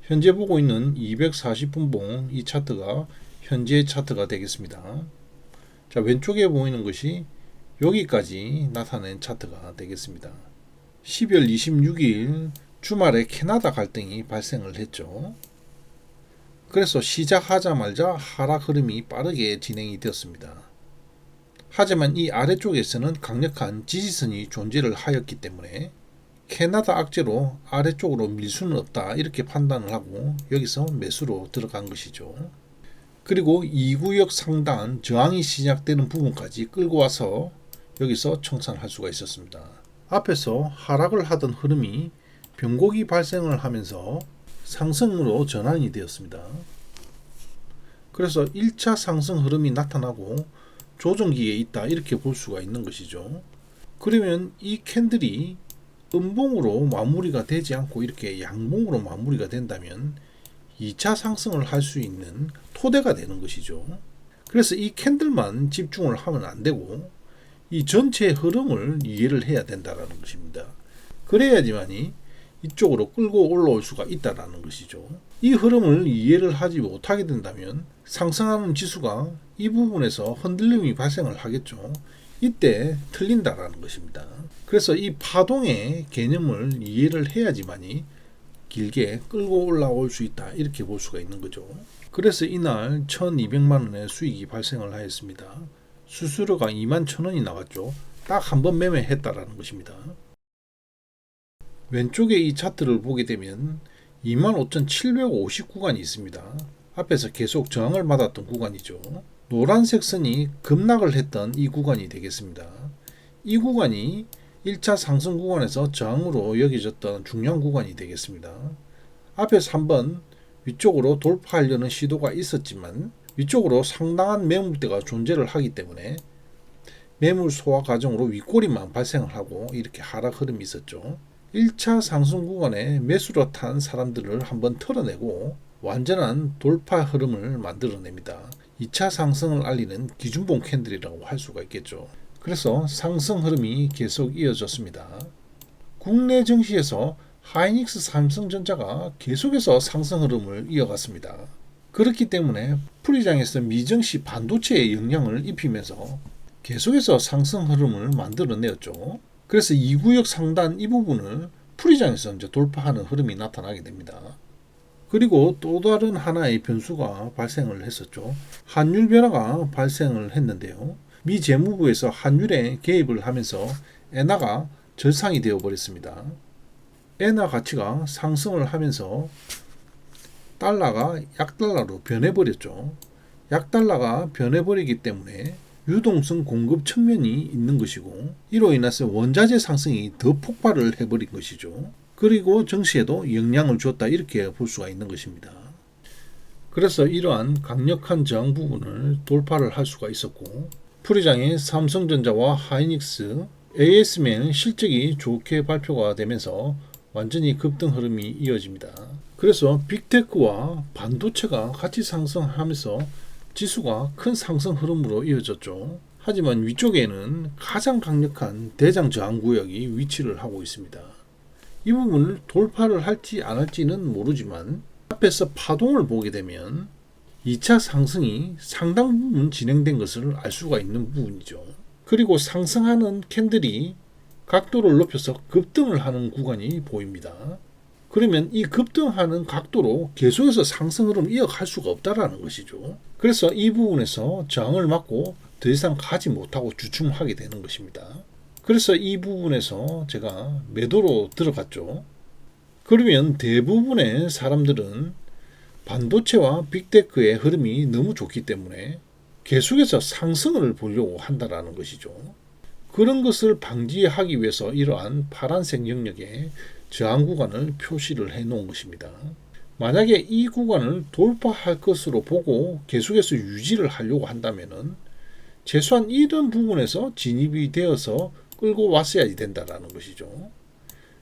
현재 보고 있는 240분봉 이 차트가 현재 차트가 되겠습니다. 자, 왼쪽에 보이는 것이 여기까지 나타낸 차트가 되겠습니다. 12월 26일 주말에 캐나다 갈등이 발생을 했죠. 그래서 시작하자마자 하락 흐름이 빠르게 진행이 되었습니다. 하지만 이 아래쪽에서는 강력한 지지선이 존재를 하였기 때문에 캐나다 악재로 아래쪽으로 밀 수는 없다 이렇게 판단을 하고 여기서 매수로 들어간 것이죠. 그리고 2구역 상단 저항이 시작되는 부분까지 끌고 와서 여기서 청산할 수가 있었습니다. 앞에서 하락을 하던 흐름이 변곡이 발생을 하면서 상승으로 전환이 되었습니다. 그래서 1차 상승 흐름이 나타나고 조정기에 있다 이렇게 볼 수가 있는 것이죠. 그러면 이 캔들이 음봉으로 마무리가 되지 않고 이렇게 양봉으로 마무리가 된다면 2차 상승을 할 수 있는 토대가 되는 것이죠. 그래서 이 캔들만 집중을 하면 안 되고 이 전체 흐름을 이해를 해야 된다는 것입니다. 그래야지만이 이쪽으로 끌고 올라올 수가 있다는 것이죠. 이 흐름을 이해를 하지 못하게 된다면 상승하는 지수가 이 부분에서 흔들림이 발생을 하겠죠. 이때 틀린다라는 것입니다. 그래서 이 파동의 개념을 이해를 해야지만이 길게 끌고 올라올 수 있다 이렇게 볼 수가 있는 거죠. 그래서 이날 1200만원의 수익이 발생을 하였습니다. 수수료가 21,000원이 나왔죠. 딱 한 번 매매했다라는 것입니다. 왼쪽에 이 차트를 보게 되면 25,750 구간이 있습니다. 앞에서 계속 저항을 받았던 구간이죠. 노란색 선이 급락을 했던 이 구간이 되겠습니다. 이 구간이 1차 상승 구간에서 저항으로 여겨졌던 중요한 구간이 되겠습니다. 앞에서 한번 위쪽으로 돌파하려는 시도가 있었지만 위쪽으로 상당한 매물대가 존재를 하기 때문에 매물 소화 과정으로 윗꼬리만 발생을 하고 이렇게 하락 흐름이 있었죠. 1차 상승 구간에 매수로 탄 사람들을 한번 털어내고 완전한 돌파 흐름을 만들어냅니다. 2차 상승을 알리는 기준봉 캔들이라고 할 수가 있겠죠. 그래서 상승 흐름이 계속 이어졌습니다. 국내 증시에서 하이닉스 삼성전자가 계속해서 상승 흐름을 이어갔습니다. 그렇기 때문에 풀이장에서 미증시 반도체에 영향을 입히면서 계속해서 상승 흐름을 만들어내었죠. 그래서 2구역 상단 이 부분을 풀이장에서 이제 돌파하는 흐름이 나타나게 됩니다. 그리고 또 다른 하나의 변수가 발생을 했었죠. 환율 변화가 발생을 했는데요. 미 재무부에서 환율에 개입을 하면서 엔화가 절상이 되어 버렸습니다. 엔화 가치가 상승을 하면서 달러가 약달러로 변해버렸죠. 약달러가 변해버리기 때문에 유동성 공급 측면이 있는 것이고 이로 인해서 원자재 상승이 더 폭발을 해버린 것이죠. 그리고 증시에도 영향을 줬다 이렇게 볼 수가 있는 것입니다. 그래서 이러한 강력한 저항 부분을 돌파를 할 수가 있었고 풀이장의 삼성전자와 하이닉스, ASML은 실적이 좋게 발표가 되면서 완전히 급등 흐름이 이어집니다. 그래서 빅테크와 반도체가 같이 상승하면서 지수가 큰 상승 흐름으로 이어졌죠. 하지만 위쪽에는 가장 강력한 대장 저항 구역이 위치를 하고 있습니다. 이 부분을 돌파를 할지 안 할지는 모르지만 앞에서 파동을 보게 되면 2차 상승이 상당 부분 진행된 것을 알 수가 있는 부분이죠. 그리고 상승하는 캔들이 각도를 높여서 급등을 하는 구간이 보입니다. 그러면 이 급등하는 각도로 계속해서 상승 흐름을 이어갈 수가 없다라는 것이죠. 그래서 이 부분에서 저항을 맞고 더 이상 가지 못하고 주춤하게 되는 것입니다. 그래서 이 부분에서 제가 매도로 들어갔죠. 그러면 대부분의 사람들은 반도체와 빅테크의 흐름이 너무 좋기 때문에 계속해서 상승을 보려고 한다라는 것이죠. 그런 것을 방지하기 위해서 이러한 파란색 영역에 저항 구간을 표시를 해 놓은 것입니다. 만약에 이 구간을 돌파할 것으로 보고 계속해서 유지를 하려고 한다면은 최소한 이런 부분에서 진입이 되어서 끌고 왔어야지 된다라는 것이죠.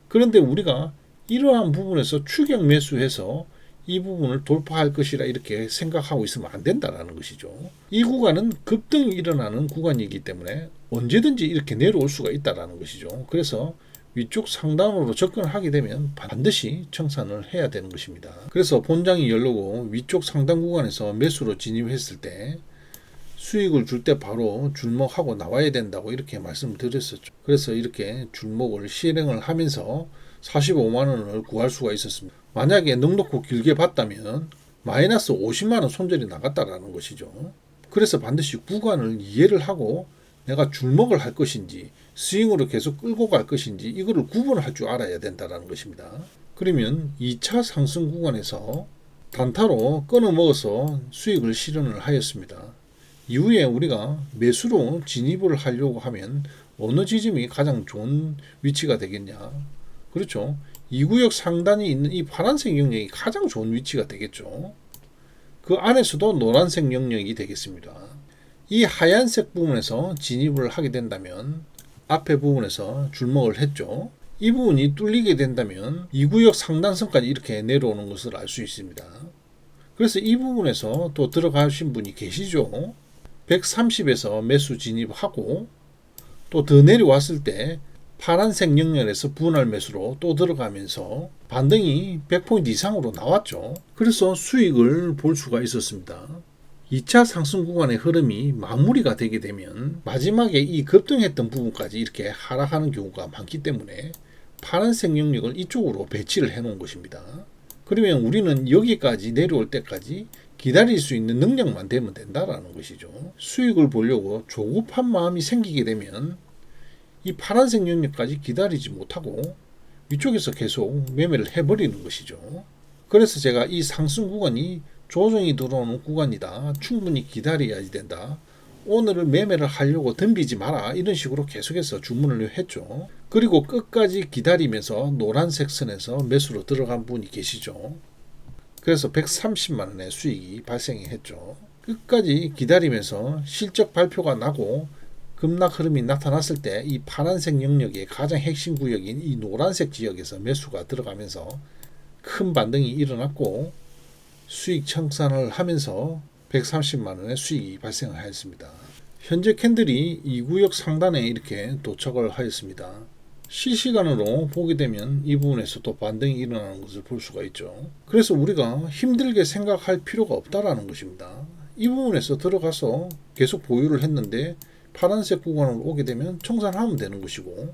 그런데 우리가 이러한 부분에서 추격 매수해서 이 부분을 돌파할 것이라 이렇게 생각하고 있으면 안 된다라는 것이죠. 이 구간은 급등이 일어나는 구간이기 때문에 언제든지 이렇게 내려올 수가 있다라는 것이죠. 그래서 위쪽 상단으로 접근하게 되면 반드시 청산을 해야 되는 것입니다. 그래서 본장이 열리고 위쪽 상단 구간에서 매수로 진입했을 때 수익을 줄 때 바로 줄목하고 나와야 된다고 이렇게 말씀을 드렸었죠. 그래서 이렇게 줄목을 실행을 하면서 45만 원을 구할 수가 있었습니다. 만약에 넉넉고 길게 봤다면 마이너스 50만 원 손절이 나갔다라는 것이죠. 그래서 반드시 구간을 이해를 하고 내가 줄목을 할 것인지 스윙으로 계속 끌고 갈 것인지 이거를 구분을 할 줄 알아야 된다는 것입니다. 그러면 2차 상승 구간에서 단타로 끊어 먹어서 수익을 실현을 하였습니다. 이후에 우리가 매수로 진입을 하려고 하면 어느 지점이 가장 좋은 위치가 되겠냐? 그렇죠. 이 구역 상단이 있는 이 파란색 영역이 가장 좋은 위치가 되겠죠. 그 안에서도 노란색 영역이 되겠습니다. 이 하얀색 부분에서 진입을 하게 된다면 앞에 부분에서 줄목을 했죠. 이 부분이 뚫리게 된다면 이 구역 상단선까지 이렇게 내려오는 것을 알 수 있습니다. 그래서 이 부분에서 또 들어가신 분이 계시죠. 130에서 매수 진입하고 또 더 내려왔을 때 파란색 영역에서 분할 매수로 또 들어가면서 반등이 100포인트 이상으로 나왔죠. 그래서 수익을 볼 수가 있었습니다. 2차 상승 구간의 흐름이 마무리가 되게 되면 마지막에 이 급등했던 부분까지 이렇게 하락하는 경우가 많기 때문에 파란색 영역을 이쪽으로 배치를 해 놓은 것입니다. 그러면 우리는 여기까지 내려올 때까지 기다릴 수 있는 능력만 되면 된다라는 것이죠. 수익을 보려고 조급한 마음이 생기게 되면 이 파란색 영역까지 기다리지 못하고 위쪽에서 계속 매매를 해버리는 것이죠. 그래서 제가 이 상승 구간이 조정이 들어오는 구간이다. 충분히 기다려야 된다. 오늘을 매매를 하려고 덤비지 마라. 이런 식으로 계속해서 주문을 했죠. 그리고 끝까지 기다리면서 노란색 선에서 매수로 들어간 분이 계시죠. 그래서 130만 원의 수익이 발생했죠. 끝까지 기다리면서 실적 발표가 나고 급락 흐름이 나타났을 때 이 파란색 영역의 가장 핵심 구역인 이 노란색 지역에서 매수가 들어가면서 큰 반등이 일어났고 수익 청산을 하면서 130만 원의 수익이 발생을 하였습니다. 현재 캔들이 이 구역 상단에 이렇게 도착을 하였습니다. 실시간으로 보게 되면 이 부분에서 또 반등이 일어나는 것을 볼 수가 있죠. 그래서 우리가 힘들게 생각할 필요가 없다라는 것입니다. 이 부분에서 들어가서 계속 보유를 했는데 파란색 구간으로 오게 되면 청산하면 되는 것이고,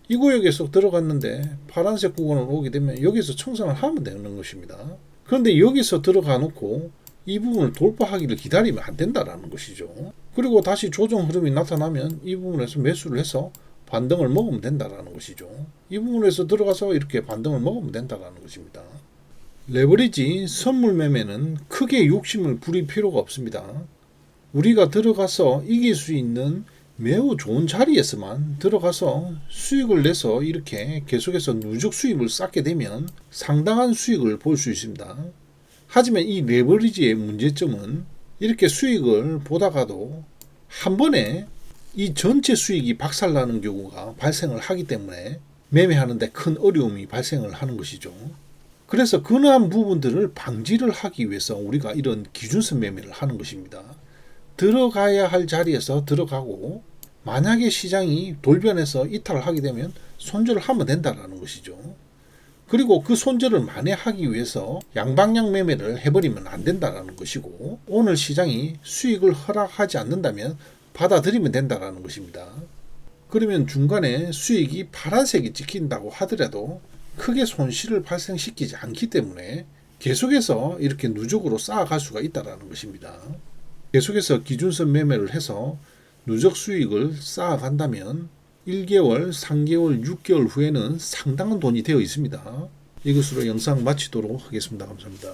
이 구역에서 들어갔는데 파란색 구간으로 오게 되면 여기서 청산을 하면 되는 것입니다. 그런데 여기서 들어가 놓고 이 부분을 돌파하기를 기다리면 안 된다라는 것이죠. 그리고 다시 조정 흐름이 나타나면 이 부분에서 매수를 해서 반등을 먹으면 된다라는 것이죠. 이 부분에서 들어가서 이렇게 반등을 먹으면 된다라는 것입니다. 레버리지 선물 매매는 크게 욕심을 부릴 필요가 없습니다. 우리가 들어가서 이길 수 있는 매우 좋은 자리에서만 들어가서 수익을 내서 이렇게 계속해서 누적 수익을 쌓게 되면 상당한 수익을 볼 수 있습니다. 하지만 이 레버리지의 문제점은 이렇게 수익을 보다가도 한 번에 이 전체 수익이 박살나는 경우가 발생을 하기 때문에 매매하는데 큰 어려움이 발생을 하는 것이죠. 그래서 그러한 부분들을 방지를 하기 위해서 우리가 이런 기준선 매매를 하는 것입니다. 들어가야 할 자리에서 들어가고 만약에 시장이 돌변해서 이탈을 하게 되면 손절을 하면 된다는 것이죠. 그리고 그 손절을 만회하기 위해서 양방향 매매를 해버리면 안 된다는 것이고, 오늘 시장이 수익을 허락하지 않는다면 받아들이면 된다는 것입니다. 그러면 중간에 수익이 파란색이 찍힌다고 하더라도 크게 손실을 발생시키지 않기 때문에 계속해서 이렇게 누적으로 쌓아갈 수가 있다는 것입니다. 계속해서 기준선 매매를 해서 누적 수익을 쌓아간다면 1개월, 3개월, 6개월 후에는 상당한 돈이 되어 있습니다. 이것으로 영상 마치도록 하겠습니다. 감사합니다.